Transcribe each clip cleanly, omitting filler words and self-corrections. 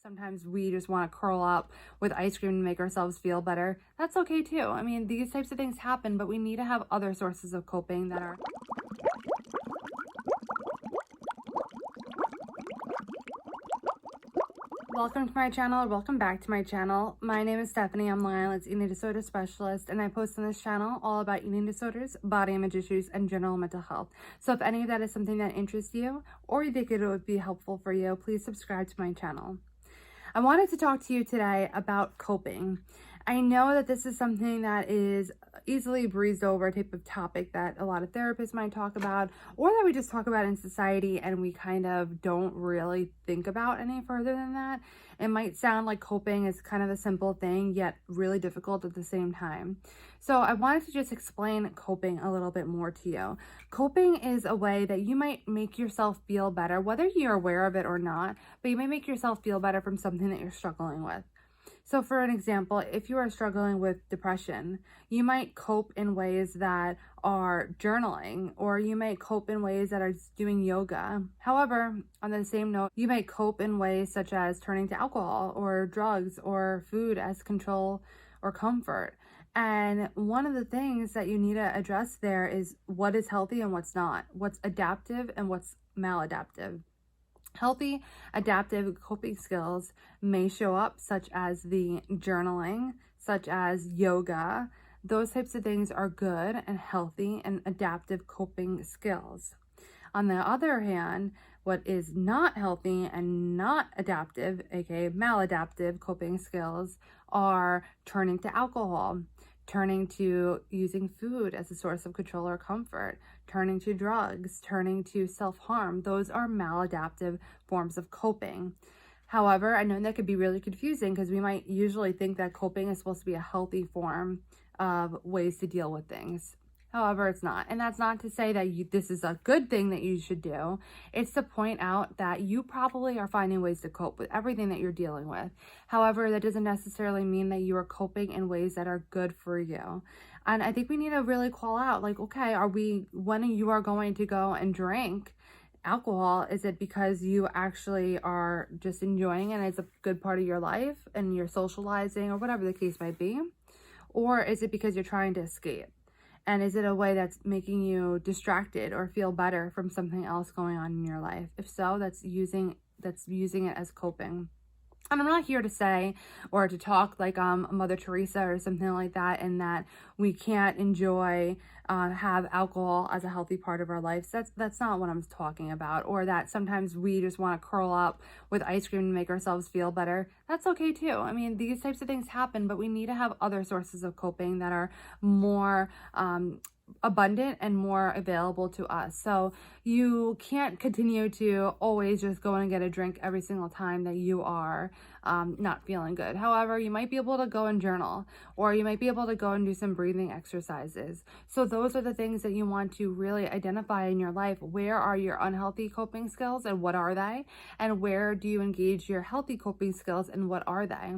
Sometimes we just want to curl up with ice cream to make ourselves feel better. That's okay too. I mean, these types of things happen, but we need to have other sources of coping that are Welcome to my channel, or welcome back to my channel. My name is Stephanie. I'm Long Island's eating disorder specialist, and I post on this channel all about eating disorders, body image issues, and general mental health. So if any of that is something that interests you, or you think it would be helpful for you, please subscribe to my channel. I wanted to talk to you today about coping. I know that this is something that is easily breezed over type of topic that a lot of therapists might talk about, or that we just talk about in society and we kind of don't really think about any further than that. It might sound like coping is kind of a simple thing, yet really difficult at the same time. So I wanted to just explain coping a little bit more to you. Coping is a way that you might make yourself feel better, whether you're aware of it or not, but you may make yourself feel better from something that you're struggling with. So for an example, if you are struggling with depression, you might cope in ways that are journaling, or you might cope in ways that are doing yoga. However, on the same note, you might cope in ways such as turning to alcohol or drugs or food as control or comfort. And one of the things that you need to address there is what is healthy and what's not, what's adaptive and what's maladaptive. Healthy, adaptive coping skills may show up, such as the journaling, such as yoga. Those types of things are good and healthy and adaptive coping skills. On the other hand, what is not healthy and not adaptive, aka maladaptive coping skills, are turning to alcohol, turning to using food as a source of control or comfort, turning to drugs, turning to self-harm. Those are maladaptive forms of coping. However, I know that could be really confusing because we might usually think that coping is supposed to be a healthy form of ways to deal with things. However, it's not. And that's not to say that this is a good thing that you should do. It's to point out that you probably are finding ways to cope with everything that you're dealing with. However, that doesn't necessarily mean that you are coping in ways that are good for you. And I think we need to really call out, like, okay, when you are going to go and drink alcohol, is it because you actually are just enjoying it and it's a good part of your life and you're socializing or whatever the case might be? Or is it because you're trying to escape? And is it a way that's making you distracted or feel better from something else going on in your life? If so, that's using it as coping. And I'm not here to say or to talk like Mother Teresa or something like that, and that we can't enjoy, have alcohol as a healthy part of our lives. That's not what I'm talking about. Or that sometimes we just want to curl up with ice cream to make ourselves feel better. That's okay too. I mean, these types of things happen, but we need to have other sources of coping that are more abundant and more available to us. So you can't continue to always just go and get a drink every single time that you are not feeling good. However, you might be able to go and journal, or you might be able to go and do some breathing exercises. So those are the things that you want to really identify in your life. Where are your unhealthy coping skills and what are they? And where do you engage your healthy coping skills and what are they?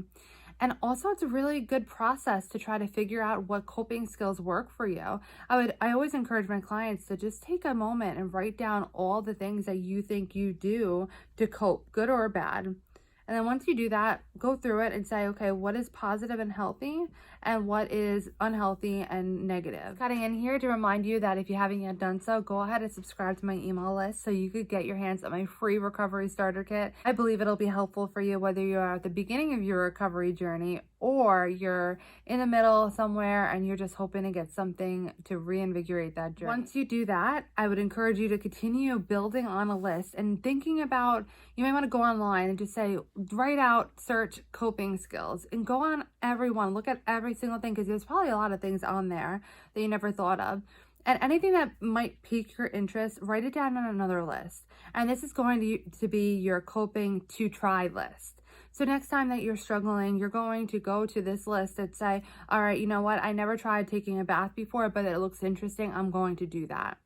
And also, it's a really good process to try to figure out what coping skills work for you. I always encourage my clients to just take a moment and write down all the things that you think you do to cope, good or bad. And then once you do that, go through it and say, okay, what is positive and healthy and what is unhealthy and negative? Cutting in here to remind you that if you haven't yet done so, go ahead and subscribe to my email list so you could get your hands on my free recovery starter kit. I believe it'll be helpful for you whether you're at the beginning of your recovery journey or you're in the middle somewhere and you're just hoping to get something to reinvigorate that journey. Once you do that, I would encourage you to continue building on a list and thinking about, you might want to go online and just say, write out, search coping skills, and go on everyone, look at every single thing, because there's probably a lot of things on there that you never thought of. And anything that might pique your interest, write it down on another list. And this is going to be your coping to try list. So next time that you're struggling, you're going to go to this list and say, all right, you know what? I never tried taking a bath before, but it looks interesting. I'm going to do that.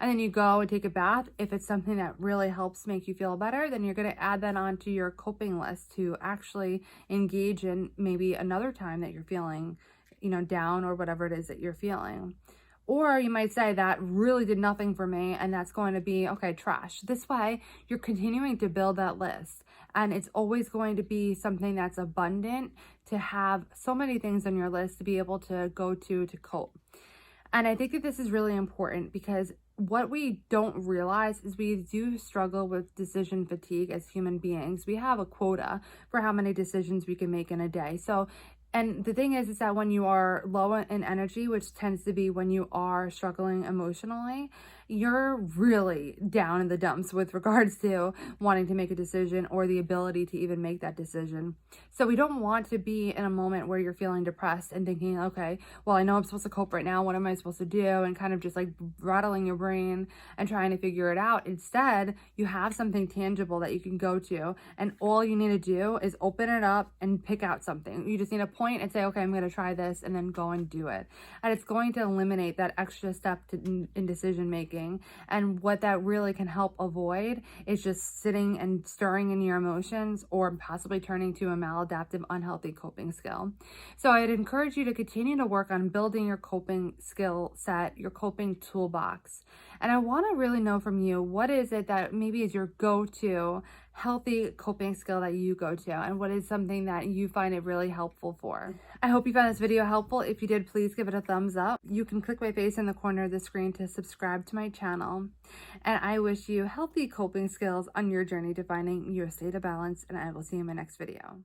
And then you go and take a bath. If it's something that really helps make you feel better, then you're going to add that onto your coping list to actually engage in maybe another time that you're feeling, down or whatever it is that you're feeling. Or you might say that really did nothing for me, and that's going to be, okay, trash. This way, you're continuing to build that list. And it's always going to be something that's abundant to have so many things on your list to be able to go to cope. And I think that this is really important because what we don't realize is we do struggle with decision fatigue as human beings. We have a quota for how many decisions we can make in a day. So, and the thing is that when you are low in energy, which tends to be when you are struggling emotionally, you're really down in the dumps with regards to wanting to make a decision or the ability to even make that decision. So we don't want to be in a moment where you're feeling depressed and thinking, okay, well, I know I'm supposed to cope right now. What am I supposed to do? And kind of just like rattling your brain and trying to figure it out. Instead, you have something tangible that you can go to. And all you need to do is open it up and pick out something. You just need to point and say, okay, I'm going to try this, and then go and do it. And it's going to eliminate that extra step in decision making. And what that really can help avoid is just sitting and stirring in your emotions or possibly turning to a maladaptive, unhealthy coping skill. So I'd encourage you to continue to work on building your coping skill set, your coping toolbox. And I want to really know from you, what is it that maybe is your go-to healthy coping skill that you go to, and what is something that you find it really helpful for? I hope you found this video helpful. If you did, please give it a thumbs up. You can click my face in the corner of the screen to subscribe to my channel. And I wish you healthy coping skills on your journey to finding your state of balance, and I will see you in my next video.